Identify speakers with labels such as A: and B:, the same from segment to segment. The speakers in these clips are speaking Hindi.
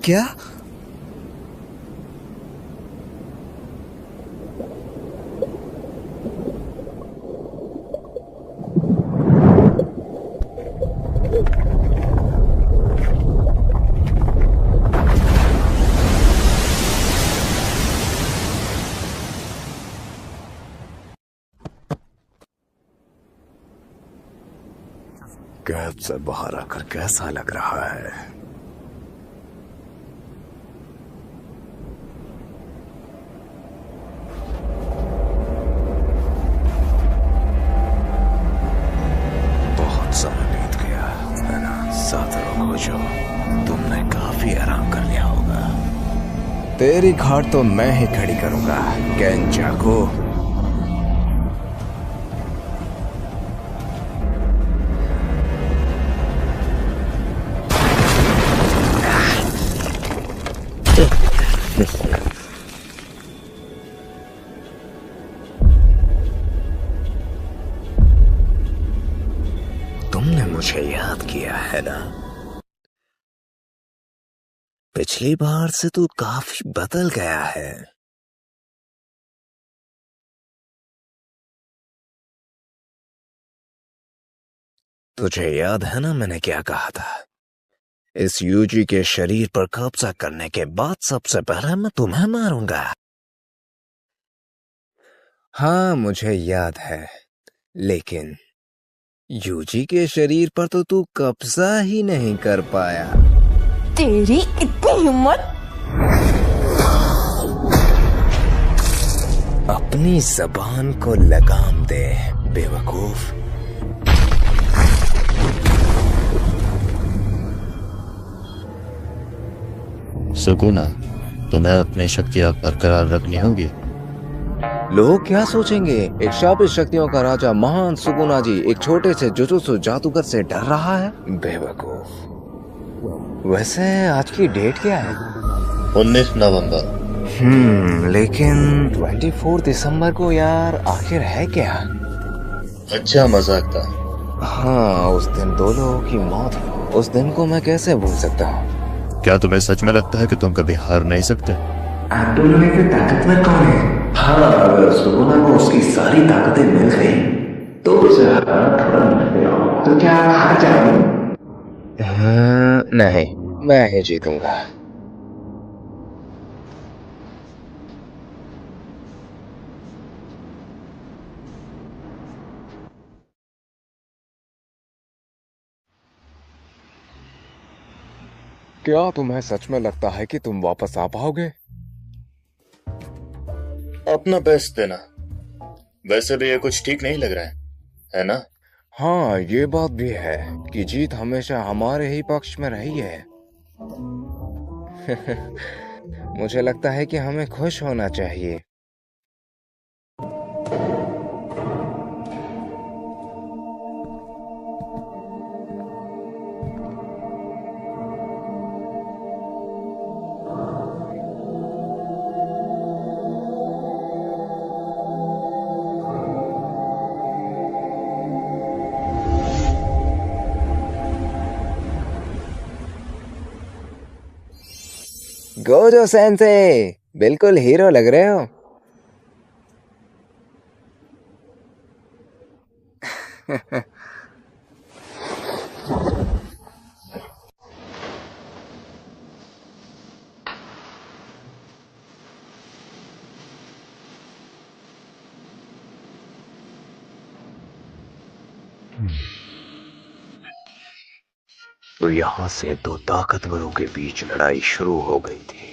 A: क्या? कैब से बाहर आकर कैसा लग रहा है? बहुत समय बीत गया है ना? 7 लोग हो जो तुमने काफी आराम कर लिया होगा। तेरी घाट तो मैं ही खड़ी करूंगा केंचाकू। तुमने मुझे याद किया है ना? पिछली बार से तू काफी बदल गया है। तुझे याद है ना मैंने क्या कहा था? इस यूजी के शरीर पर कब्जा करने के बाद सबसे पहले मैं तुम्हें मारूंगा। हाँ मुझे याद है, लेकिन यूजी के शरीर पर तो तू कब्जा ही नहीं कर पाया।
B: तेरी इतनी हिम्मत!
A: अपनी जबान को लगाम दे बेवकूफ।
C: सुकुना, तुम्हें अपनी शक्तियां बरकरार रखनी होगी।
A: लोग क्या सोचेंगे? एक शापित शक्तियों का राजा महान सुकुना जी एक छोटे से जुजुत्सु जादूगर से डर रहा है? बेवकूफ। वैसे आज की डेट क्या है?
C: 19 नवंबर।
A: लेकिन 24 दिसंबर को यार आखिर है क्या?
C: अच्छा मजाक था।
A: हाँ, उस दिन 2 लोगों की मौत हुई। उस दिन को मैं कैसे भूल सकता हूँ?
C: क्या तुम्हें सच में लगता है कि तुम कभी हार नहीं सकते?
D: आप दोनों में से ताकतवर कौन है? हाँ, अगर सुकुना को उसकी सारी ताकतें मिल गई तो उसे हराना थोड़ा मुश्किल होगा। तो क्या हार जाओ?
A: नहीं, मैं ही जीतूंगा। क्या तुम्हें सच में लगता है कि तुम वापस आ पाओगे?
C: अपना बेस्ट देना। वैसे भी ये कुछ ठीक नहीं लग रहा है ना?
A: हाँ, ये बात भी है कि जीत हमेशा हमारे ही पक्ष में रही है। मुझे लगता है कि हमें खुश होना चाहिए। गोजो सेंसे, बिल्कुल हीरो लग रहे हो। तो यहाँ से 2 ताकतवरों के बीच लड़ाई शुरू हो गई थी।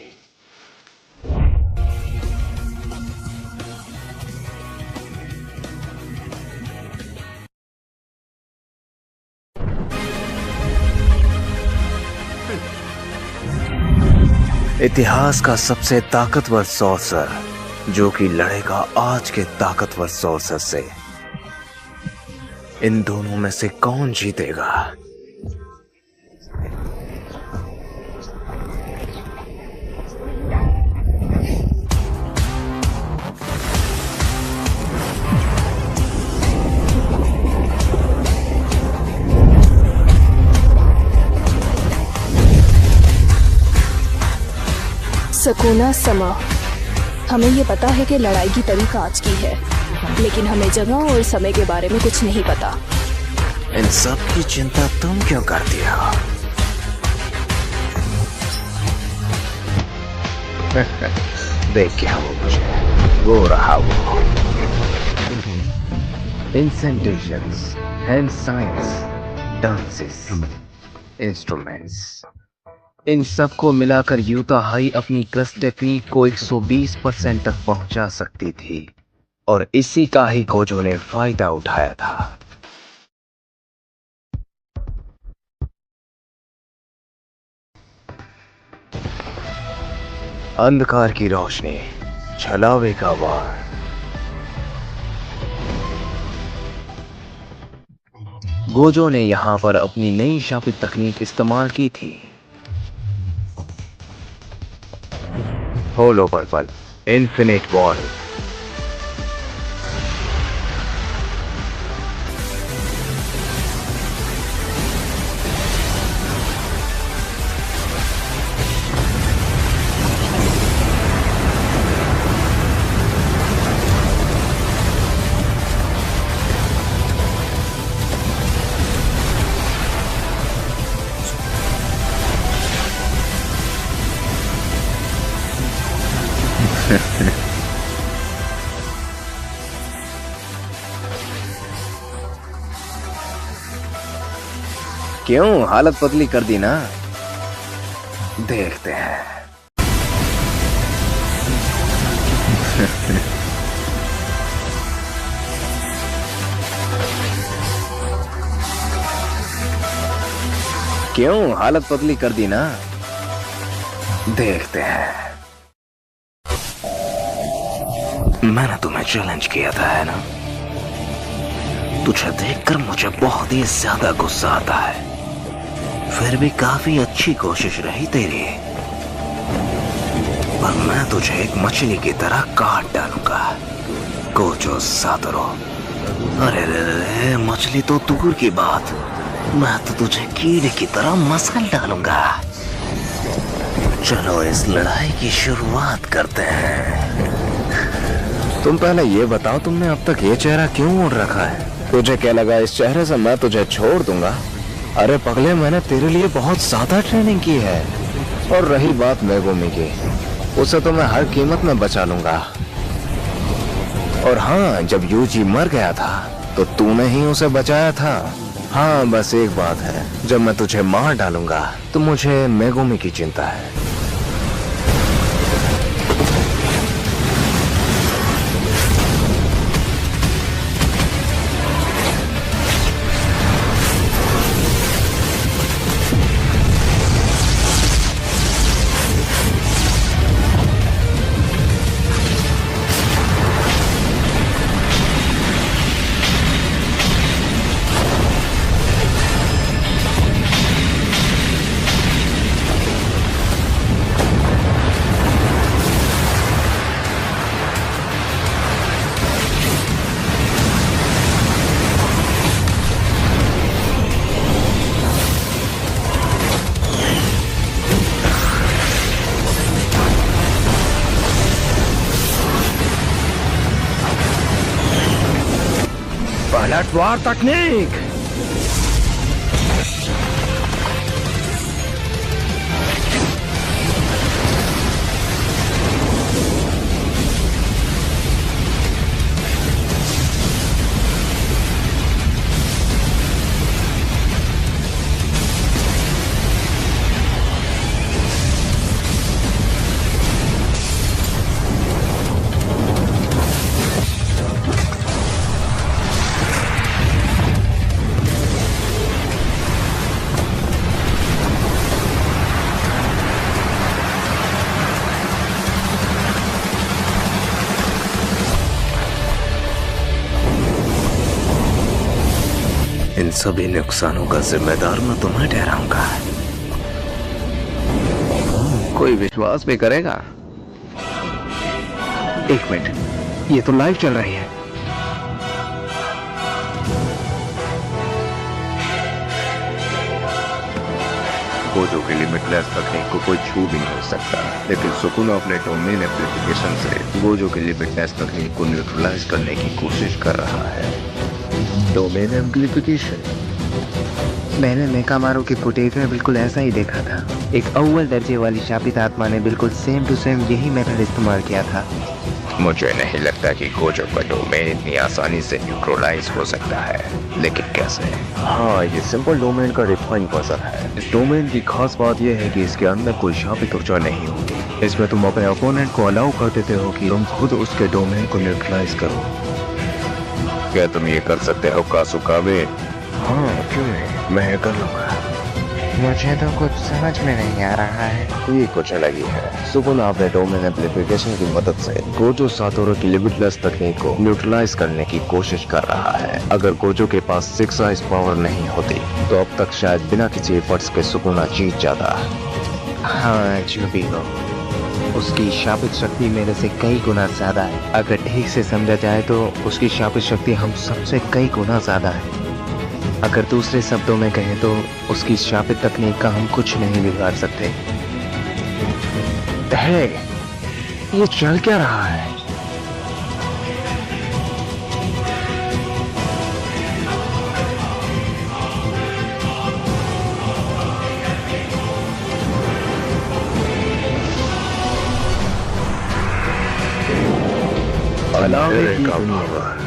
A: इतिहास का सबसे ताकतवर सॉर्सर जो कि लड़ेगा आज के ताकतवर सॉर्सर से। इन दोनों में से कौन जीतेगा?
E: सकूना समा। हमें ये पता है कि लड़ाई की तारीख आज की है, लेकिन हमें जगह और समय के बारे में कुछ नहीं पता।
A: इन सब की चिंता तुम क्यों करती हो? देख क्या वो मुझे, वो रहा वो। इंसेंटेशंस, हैंड साइंस, डांसेस, इंस्ट्रूमेंट्स, इन सब को मिलाकर यूता हाई अपनी क्रस्ट टेक्निक को 120% तक पहुंचा सकती थी, और इसी का ही गोजो ने फायदा उठाया था। अंधकार की रोशनी, छलावे का वार। गोजो ने यहां पर अपनी नई शापित तकनीक इस्तेमाल की थी। होलो पर्पल, इन्फिनिट वॉल। क्यों हालत पतली कर दी ना? देखते हैं। क्यों हालत पतली कर दी ना? देखते हैं। मैंने तुम्हें चैलेंज किया था, है ना? तुझे देखकर मुझे बहुत ही ज्यादा गुस्सा आता है। फिर भी काफी अच्छी कोशिश रही तेरी, पर मैं तुझे एक मछली की तरह काट डालूंगा, गोजो सातोरू। अरे रे, मछली तो दूर की बात, मैं तो तुझे कीड़े की तरह मसल डालूंगा। चलो इस लड़ाई की शुरुआत करते हैं। तुम पहले ये बताओ, तुमने अब तक ये चेहरा क्यों ओढ़ रखा है? तुझे क्या लगा इस चेहरे से मैं तुझे छोड़ दूंगा? अरे पगले, मैंने तेरे लिए बहुत ज्यादा ट्रेनिंग की है। और रही बात मेगुमी की, उसे तो मैं हर कीमत में बचा लूंगा। और हाँ, जब यूजी मर गया था तो तूने ही उसे बचाया था। हाँ, बस एक बात है, जब मैं तुझे मार डालूंगा तो मुझे मेगुमी की चिंता है। पलटवार तकनीक। इन सभी नुकसानों का जिम्मेदार मैं तुम्हें ठहराऊंगा। कोई विश्वास भी करेगा? एक मिनट, ये तो लाइव चल रही है। गोजो की लिमिटलेस तकनीक को कोई छू भी नहीं सकता, लेकिन सुकुना अपने डोमेन एम्प्लीफिकेशन से गोजो की लिमिटलेस तकनीक को न्यूट्रलाइज करने की कोशिश कर रहा है। Domain amplification?
F: मैंने मेकामारू की फुटेज में बिल्कुल ऐसा ही देखा था। एक अव्वल दर्जे वाली शापित आत्मा ने बिल्कुल सेम टू सेम यही मेथड इस्तेमाल किया था।
A: मुझे नहीं लगता कि गोजो का डोमेन इतनी आसानी से न्यूट्रलाइज हो सकता है, लेकिन कैसे? हाँ, ये सिंपल डोमेन का रिफाइन वर्जन है। इस डोमेन की खास बात यह है कि इसके अंदर कोई शापित ऊर्जा नहीं होती। इसमें तुम अपने ओपोनेंट को अलाउ कर देते हो कि तुम खुद उसके डोमेन को न्यूट्रलाइज करो। क्या तुम ये कर सकते हो कासुकाबे? हाँ, क्यों नहीं, मैं कर लूंगा।
F: मुझे तो कुछ समझ में नहीं आ रहा है।
A: ये कुछ अलग ही है। सुकुना अपने डोमेन एम्प्लीफिकेशन की मदद से गोजो सातोरू की लिमिटलेस तकनीक को न्यूट्रलाइज करने की कोशिश कर रहा है। अगर गोजो के पास 6 आइज पावर नहीं होती तो अब तक शायद बिना किसी एफर्ट्स के सुकुना जीत जाता।
F: हाँ, जो भी हो, उसकी शापित शक्ति मेरे से कई गुना ज्यादा है। अगर ठीक से समझा जाए तो उसकी शापित शक्ति हम सबसे कई गुना ज्यादा है। अगर दूसरे शब्दों में कहें तो उसकी शापित तकनीक का हम कुछ नहीं बिगाड़ सकते।
A: है, ये चल क्या रहा है? अंधेरे का पावर।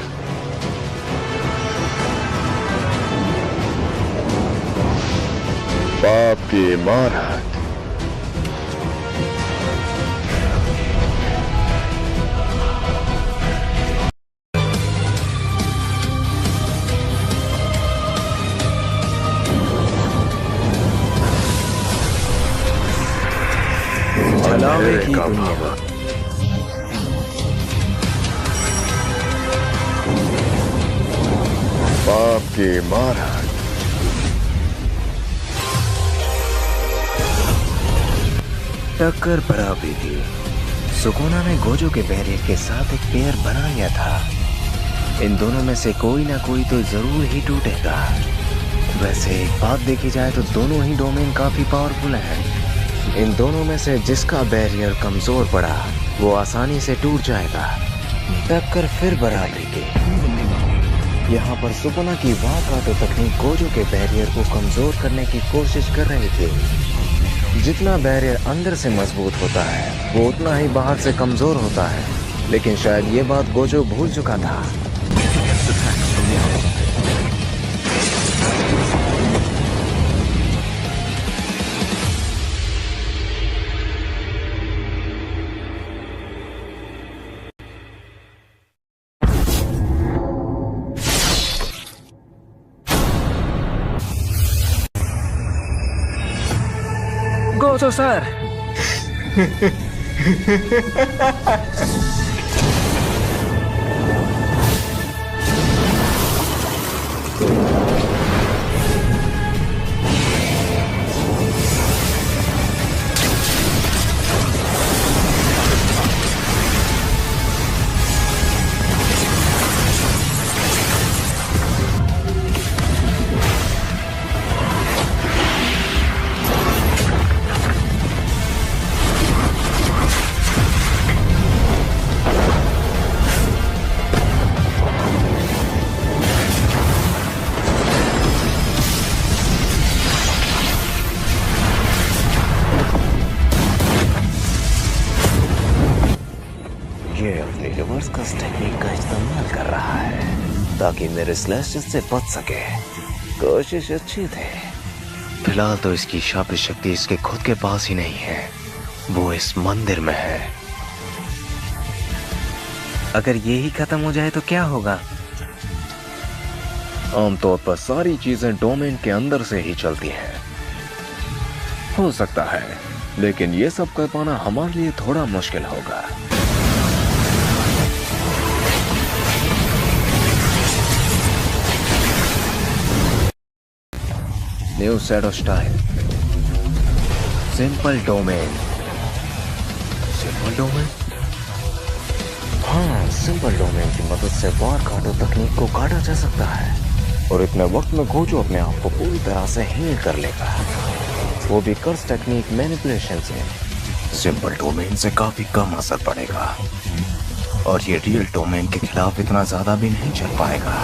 A: बाप की इमारत। अंधेरे का पावर। बाप की इमारत।
F: टक्कर बराबरी थी। सुकुना ने गोजो के बैरियर के साथ एक पेयर बना लिया था। इन दोनों में से कोई ना कोई तो जरूर ही टूटेगा। वैसे एक बात देखी जाए तो दोनों ही डोमेन काफी पावरफुल हैं। इन दोनों में से जिसका बैरियर कमजोर पड़ा वो आसानी से टूट जाएगा। टक्कर फिर बराबरी की। यहाँ पर सुकुना की वाकाटो तकनीक गोजो के बैरियर को कमजोर करने की कोशिश कर रही थी। जितना बैरियर अंदर से मजबूत होता है वो उतना ही बाहर से कमजोर होता है, लेकिन शायद ये बात गोजो भूल चुका था।
A: Gojo sir.
F: ये अपनी रिवर्स कस्ट टेक्निक का इस्तेमाल कर रहा है ताकि मेरे स्लैशेस से बच सके। कोशिश अच्छी थी। फिलहाल तो इसकी शापित शक्ति इसके खुद के पास ही नहीं है, वो इस मंदिर में है। अगर ये ही खत्म हो जाए तो क्या होगा?
A: आमतौर पर सारी चीजें डोमेन के अंदर से ही चलती हैं। हो सकता है, लेकिन ये सब कर पाना हमारे लिए थोड़ा मुश्किल होगा। New shadow style. Simple domain. Simple domain? हाँ, सिंपल डोमेन की मदद से वाकाटो तकनीक को काटा जा सकता है और इतने वक्त में गोजो अपने आप को पूरी तरह से हील कर लेगा।
F: वो भी कर्स टेक्निक मैनिपुलेशन से। सिंपल डोमेन से काफी कम असर पड़ेगा और ये रियल डोमेन के खिलाफ इतना ज्यादा भी नहीं चल पाएगा।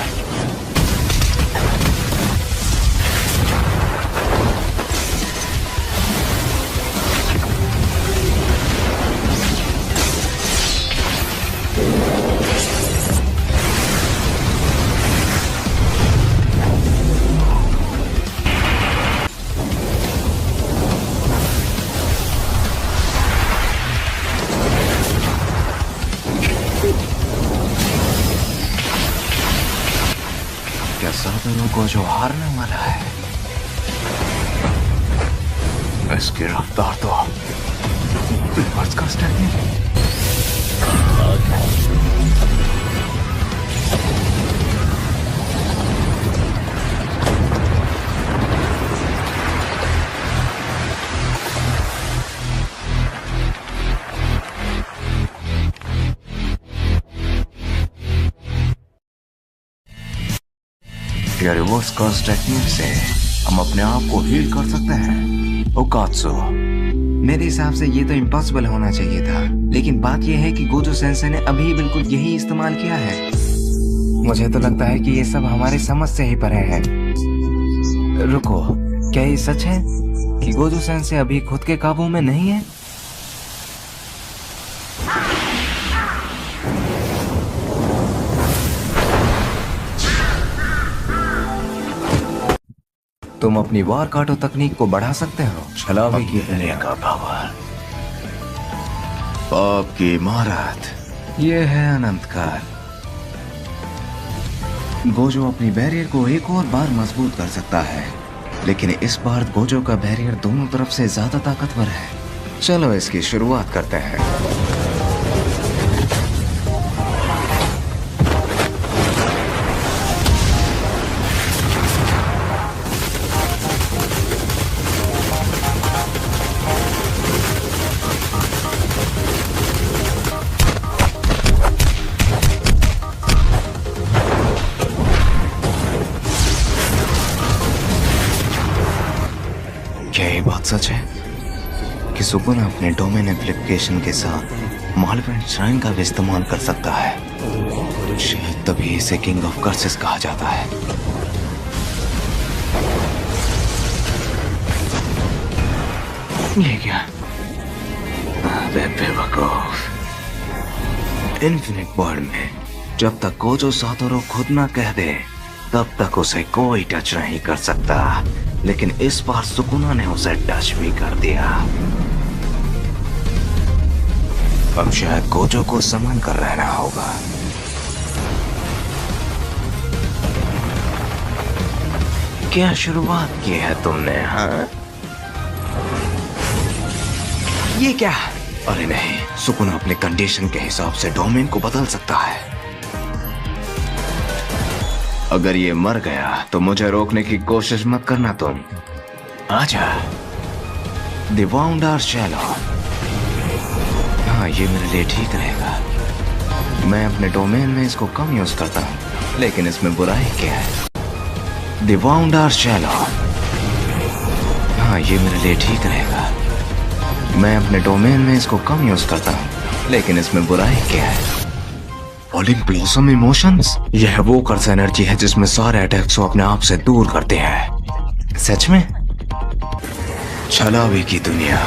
F: क्या सातोरू को जो हारने वाला है? इसकी रफ्तार तो रिवर्स कर्स टेक्निक। क्या रिवर्स कर्स टेक्निक से हम अपने आप को हील कर सकते हैं? ओकात्सु, मेरे हिसाब से ये तो इम्पॉसिबल होना चाहिए था, लेकिन बात ये है कि गोजो सेंसेई ने अभी बिल्कुल यही इस्तेमाल किया है। मुझे तो लगता है कि ये सब हमारे समझ से ही परे है। रुको, क्या ये सच है कि गोजो सेंसेई अभी खुद के काबू में नहीं है? तुम अपनी वार काटो तकनीक को बढ़ा सकते हो। छलावे की दुनिया का पावर, पाप की इमारत, ये है अनंत काल। गोजो अपनी बैरियर को एक और बार मजबूत कर सकता है, लेकिन इस बार गोजो का बैरियर दोनों तरफ से ज्यादा ताकतवर है। चलो इसकी शुरुआत करते हैं। क्या ये बात सच है कि सुकुना अपने डोमेन एप्लीकेशन के साथ मालवेंट श्राइन का भी इस्तेमाल कर सकता है? शायद तभी इसे किंग ऑफ कर्सेस कहा जाता है। ये क्या? अबे बेवकूफ। इन्फिनिट वर्ल्ड में जब तक गोजो सातोरू खुद ना कह दे तब तक उसे कोई टच नहीं कर सकता, लेकिन इस बार सुकुना ने उसे टच भी कर दिया। अब शायद गोजो को संभल कर रहना होगा। क्या शुरुआत की है तुमने? हाँ, ये क्या? अरे नहीं, सुकुना अपने कंडीशन के हिसाब से डोमेन को बदल सकता है। अगर ये मर गया तो मुझे रोकने की कोशिश मत करना तुम। आजा। The wounder shallow. हाँ, ये मेरे लिए ठीक रहेगा। मैं अपने डोमेन में इसको कम यूज करता हूँ, लेकिन इसमें बुराई क्या है? The wounder shallow. हाँ, ये मेरे लिए ठीक रहेगा। मैं अपने डोमेन में इसको कम यूज करता हूँ, लेकिन इसमें बुराई क्या है? फॉलिंग ब्लॉसम इमोशंस, यह वो कर्स एनर्जी है जिसमें सारे अटैक्स को अपने आप से दूर करते हैं। सच में? छलावे की दुनिया।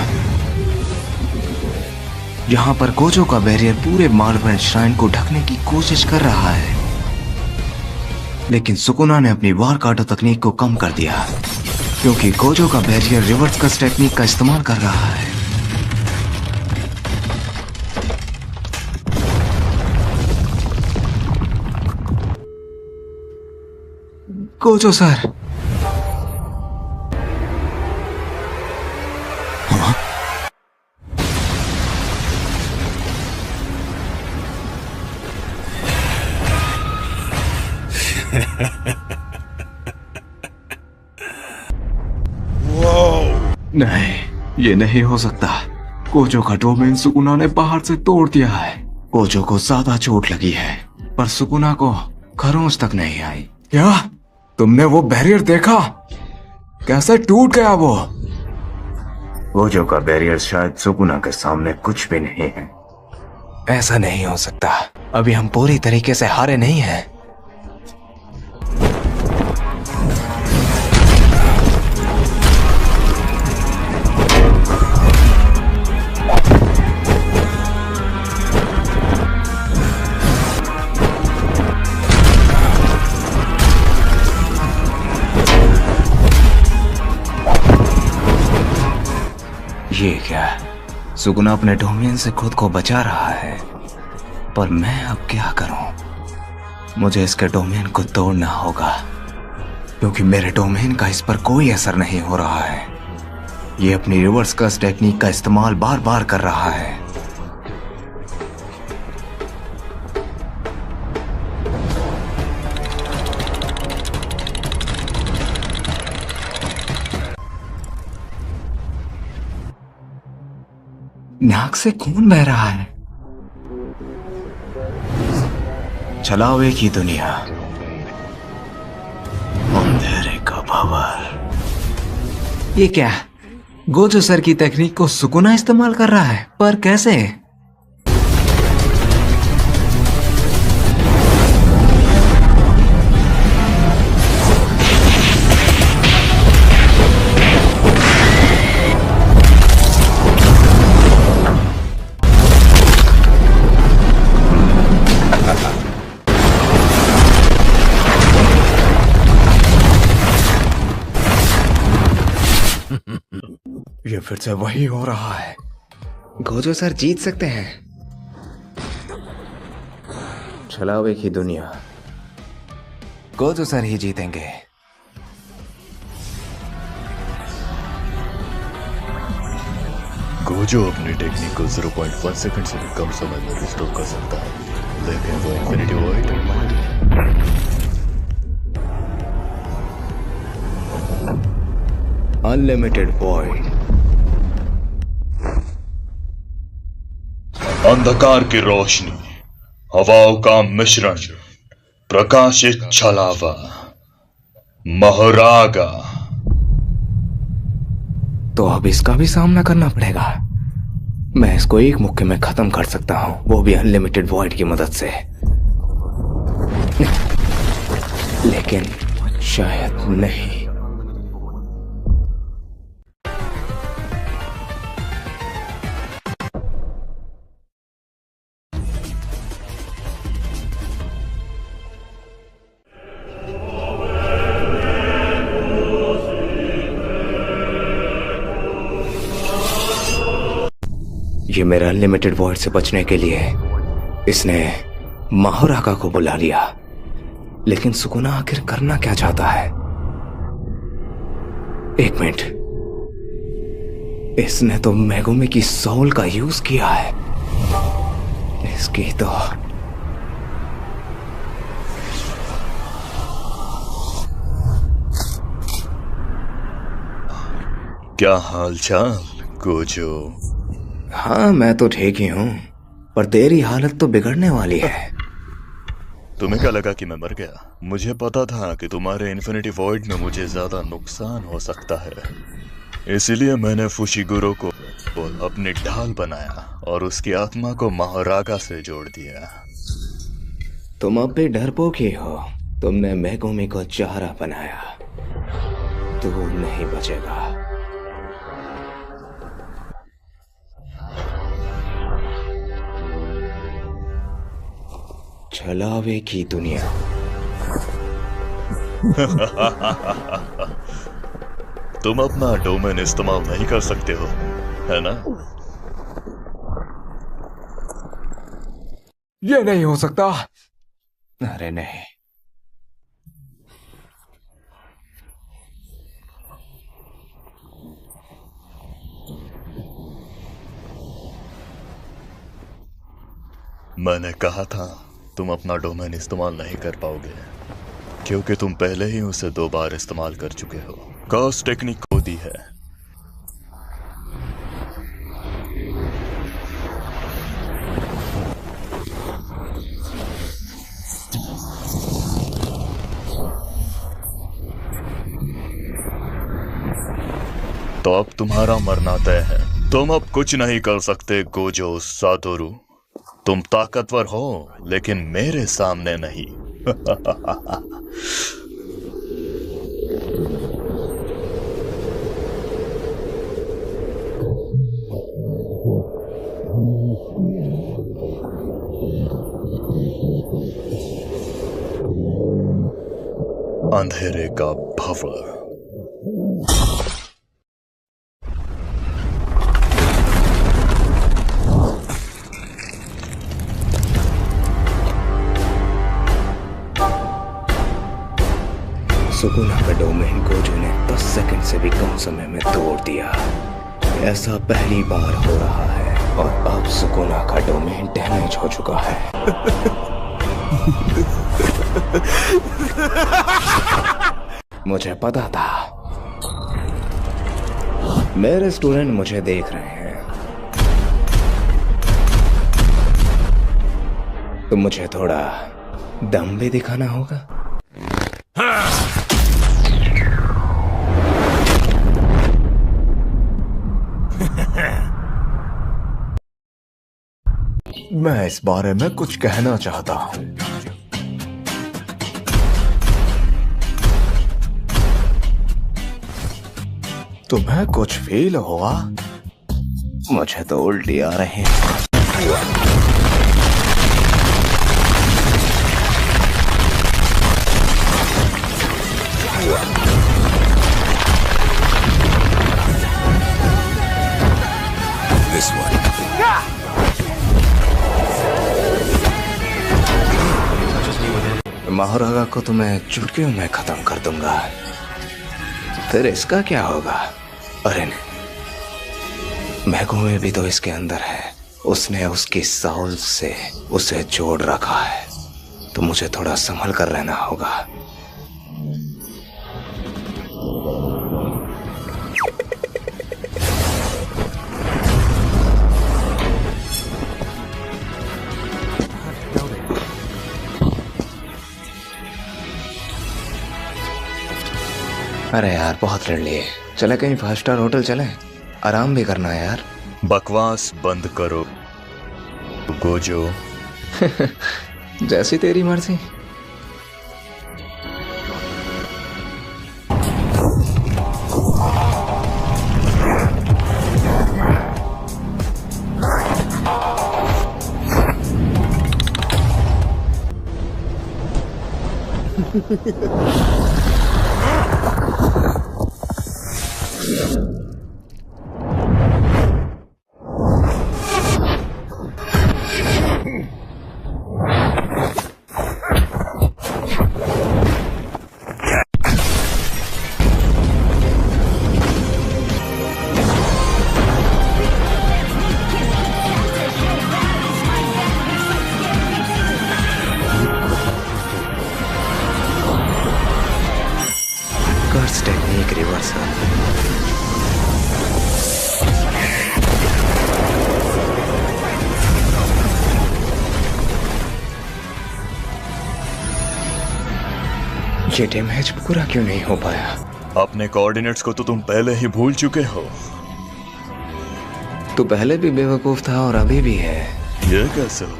F: यहाँ पर गोजो का बैरियर पूरे मालवेंट श्राइन को ढकने की कोशिश कर रहा है, लेकिन सुकुना ने अपनी वार काटो तकनीक को कम कर दिया, क्योंकि गोजो का बैरियर रिवर्स कर्स टेक्निक का इस्तेमाल कर रहा है। Gojo sir. हाँ? नहीं, ये नहीं हो सकता। गोजो का डोमेन सुकुना ने बाहर से तोड़ दिया है। गोजो को ज्यादा चोट लगी है, पर सुकुना को खरोंच तक नहीं आई। क्या तुमने वो बैरियर देखा? कैसे टूट गया वो?
D: गोजो का बैरियर शायद सुकुना के सामने कुछ भी नहीं है।
F: ऐसा नहीं हो सकता, अभी हम पूरी तरीके से हारे नहीं हैं। ये क्या, सुकुना अपने डोमेन से खुद को बचा रहा है, पर मैं अब क्या करूं? मुझे इसके डोमेन को तोड़ना होगा, क्योंकि मेरे डोमेन का इस पर कोई असर नहीं हो रहा है। ये अपनी रिवर्स कर्स टेक्निक का इस्तेमाल बार बार कर रहा है। नाक से खून बह रहा है। चलाओ एक ही दुनिया, अंधेरे का पावर। ये क्या, गोजो सर की टेक्निक को सुकुना इस्तेमाल कर रहा है, पर कैसे? ये फिर से वही हो रहा है। गोजो सर जीत सकते हैं। चलाओ एक ही दुनिया, गोजो सर ही जीतेंगे।
C: गोजो अपनी टेक्निक को 0.1 सेकंड से भी कम समय में रिस्टोर कर सकता है, लेकिन वो इन्फिनिटी वॉइड
F: अनलिमिटेड वॉइड।
C: अंधकार की रोशनी, हवाओं का मिश्रण, प्रकाशित छलावा, महरागा।
F: तो अब इसका भी सामना करना पड़ेगा। मैं इसको एक मुक्के में खत्म कर सकता हूं, वो भी अनलिमिटेड वॉइड की मदद से। लेकिन शायद नहीं। ये मेरा अनलिमिटेड वॉइड से बचने के लिए इसने माहुराका को बुला लिया। लेकिन सुकुना आखिर करना क्या चाहता है? एक मिनट, इसने तो मेगुमी की सोल का यूज किया है। इसकी तो
C: क्या हाल चाल गोजो?
F: हाँ, मैं तो ठीक ही हूं, पर तेरी हालत तो बिगड़ने वाली है।
C: तुम्हें क्या लगा कि मैं मर गया? मुझे पता था कि तुम्हारे इन्फिनिटी वॉइड में मुझे ज्यादा नुकसान हो सकता है, इसीलिए मैंने फुशिगुरो को अपनी ढाल बनाया और उसकी आत्मा को महारागा से जोड़ दिया।
F: तुम अब भी डरपोक ही हो। तुमने मेगुमी को चारा बनाया। तू नहीं बचेगा। छलावे की दुनिया।
C: तुम अपना डोमेन इस्तेमाल नहीं कर सकते हो, है ना?
F: ये नहीं हो सकता। अरे नहीं,
C: मैंने कहा था तुम अपना डोमेन इस्तेमाल नहीं कर पाओगे, क्योंकि तुम पहले ही उसे 2 बार इस्तेमाल कर चुके हो। कर्स टेक्निक खो दी है। तो अब तुम्हारा मरना तय है। तुम अब कुछ नहीं कर सकते गोजो सातोरु। तुम ताकतवर हो लेकिन मेरे सामने नहीं। अंधेरे का भवर।
F: सुकुना का डोमेन गोजो ने 10 सेकंड से भी कम समय में तोड़ दिया। ऐसा पहली बार हो रहा है और अब सुकुना का डोमेन डैमेज हो चुका है। मुझे पता था। मेरे स्टूडेंट मुझे देख रहे हैं, तो मुझे थोड़ा दम भी दिखाना होगा। मैं इस बारे में कुछ कहना चाहता हूं। तुम्हें कुछ फील हुआ? मुझे तो उल्टी आ रही है। This one. महारागा को तो मैं चुटकियों में खत्म कर दूंगा। फिर इसका क्या होगा? अरे नहीं, मैगुए भी तो इसके अंदर है। उसने उसकी साउल से उसे जोड़ रखा है, तो मुझे थोड़ा संभल कर रहना होगा। अरे यार, बहुत लड़ लिए। चले कहीं 5 स्टार होटल चले, आराम भी करना है यार।
C: बकवास बंद करो गोजो।
F: जैसी तेरी मर्जी। कर्स टेक्निक रिवर्सल। ये डैमेज पूरा क्यों नहीं हो पाया?
C: अपने कोऑर्डिनेट्स को तो तुम पहले ही भूल चुके हो।
F: तू पहले भी बेवकूफ था और अभी भी है।
C: ये कैसे हो?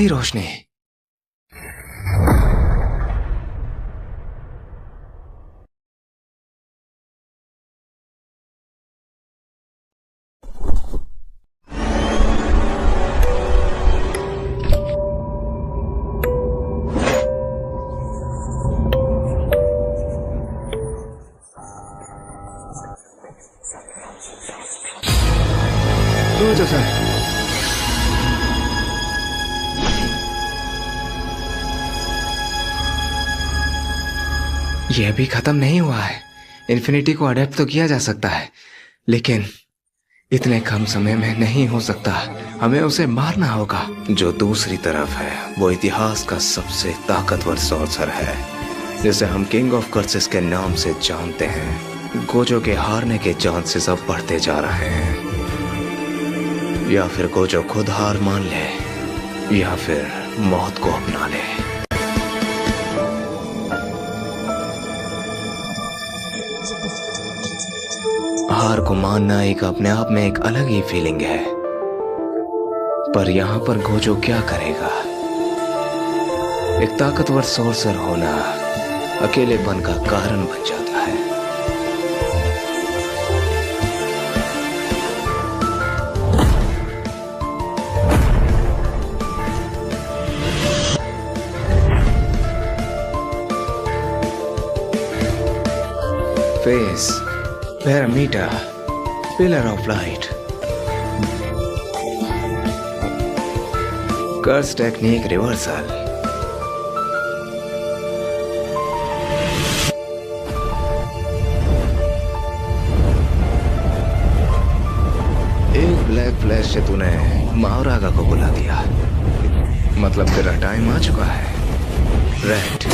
F: रोशनी, यह भी खत्म नहीं हुआ है। इन्फिनिटी को अडेप्ट तो किया जा सकता है, लेकिन इतने कम समय में नहीं हो सकता। हमें उसे मारना होगा। जो दूसरी तरफ है वो इतिहास का सबसे ताकतवर सॉर्सर है। जिसे हम किंग ऑफ कर्सेस के नाम से जानते हैं, गोजो के हारने के चांसेस अब बढ़ते जा रहे हैं। या फिर गोजो खुद हार मान ले, या फिर मौत को अपना ले। हार को मानना एक अपने आप में एक अलग ही फीलिंग है, पर यहाँ पर गोजो क्या करेगा? एक ताकतवर सोर्सर होना अकेलेपन का कारण बन जाता है। Face, parameter, pillar of light, curse technique reversal. एक ब्लैक फ्लैश से तूने माओरागा को बुला दिया, मतलब तेरा टाइम आ चुका है। रेड,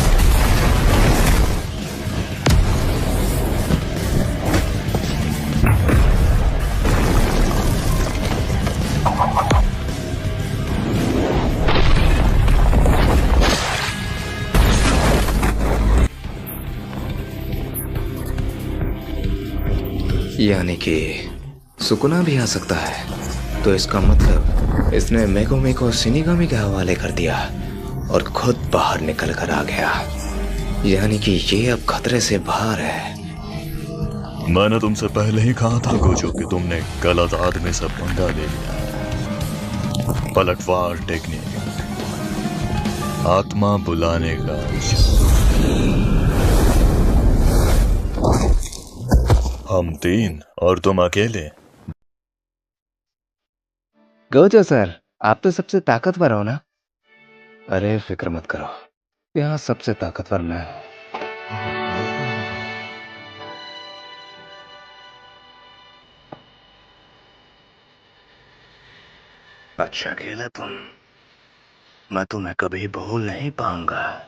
F: यानी कि सुकुना भी आ सकता है। तो इसका मतलब इसने मेगोमी को शिनिगामी के हवाले कर दिया और खुद बाहर निकल कर आ गया। यानी कि ये अब खतरे से बाहर है।
C: मैंने तुमसे पहले ही कहा था गोजो कि तुमने गलत आदमी से पंगा ले लिया। पलटवार टेक्निक, आत्मा बुलाने का हम 3 और तुम अकेले।
F: गोजो सर, आप तो सबसे ताकतवर हो ना? अरे फिक्र मत करो, यहाँ सबसे ताकतवर मैं हूं। अच्छा खेला तुम, मैं तुम्हें कभी भूल नहीं पाऊंगा।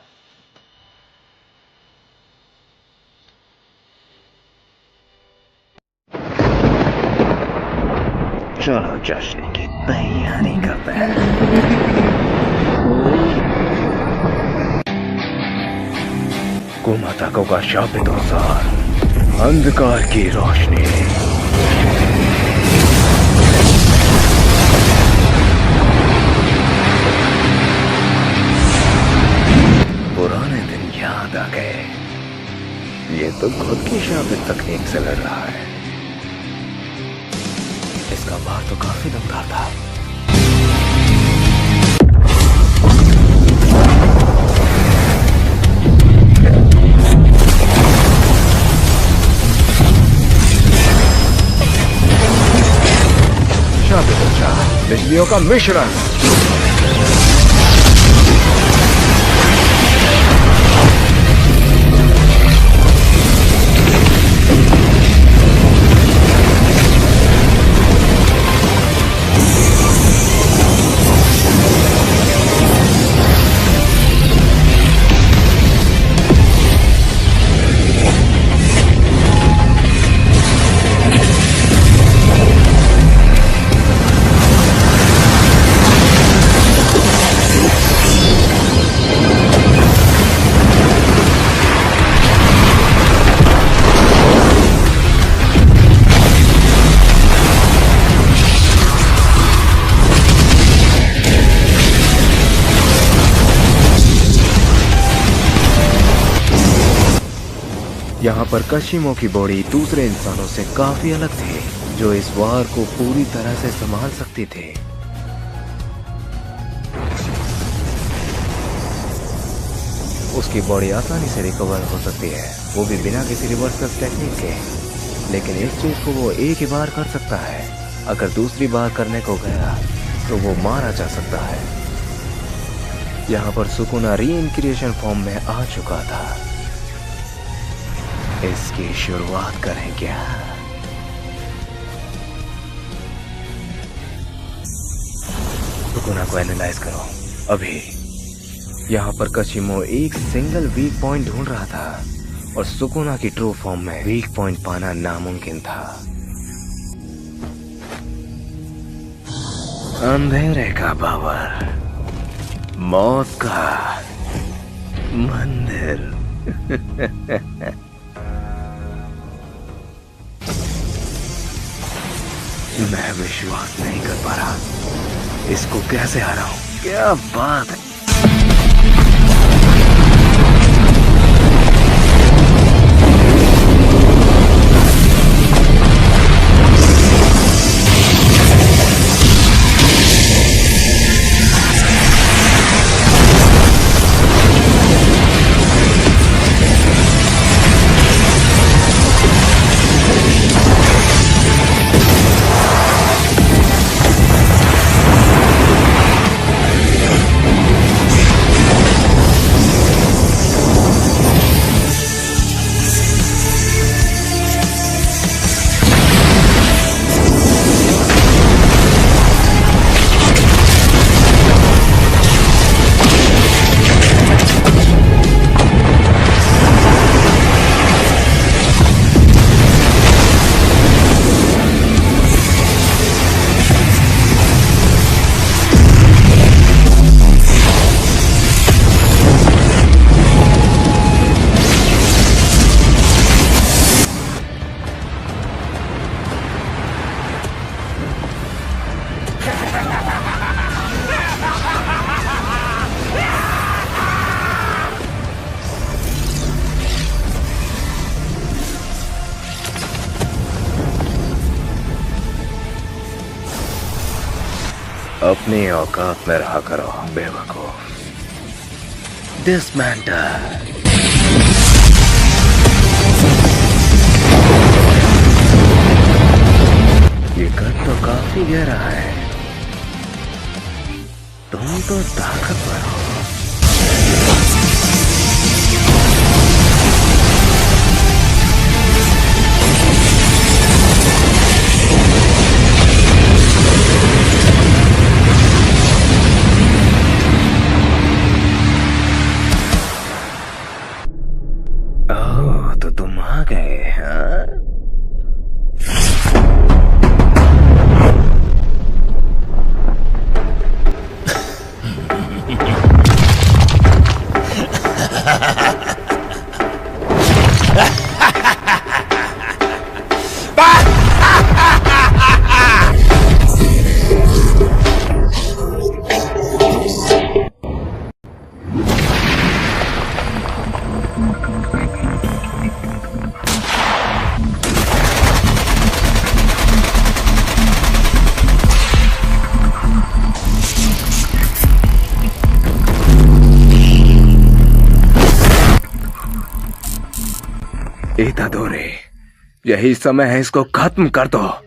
F: चलो जश्न की तैयारी करते हैं। कुमाताको का शापित अनुसार अंधकार की रोशनी। पुराने दिन याद आ गए। ये तो खुद की शापित तकनीक से लड़ रहा है। इसका बार तो काफी दमदार था। शादी बच्चा, बिजलियों का मिश्रण। यहाँ पर कशिमो की बॉडी दूसरे इंसानों से काफी अलग थी, जो इस वार को पूरी तरह से संभाल सकती थे। उसकी बॉडी आसानी से रिकवर हो सकती है, वो भी बिना किसी रिवर्सल टेक्निक के। लेकिन इस चीज को वो एक ही बार कर सकता है। अगर दूसरी बार करने को गया तो वो मारा जा सकता है। यहाँ पर सुकुना रीइनक्रिएशन फॉर्म में आ चुका था। इसकी शुरुआत करें क्या? सुकुना को एनालाइज करो अभी। यहाँ पर कशिमो एक सिंगल वीक पॉइंट ढूंढ रहा था और सुकुना की ट्रू फॉर्म में वीक पॉइंट पाना नामुमकिन था। अंधेरे का पावर, मौत का मंदिर। मैं विश्वास नहीं कर पा रहा, इसको कैसे हराऊं? क्या बात है। अपनी औकात में रहा करो बेवकूफ। डिसमेंटल। ये कद तो काफी गहरा है, तुम तो ताकतवर हो। तो तुम आ गए, हाँ? इतादोरे, यही समय है, इसको खत्म कर दो।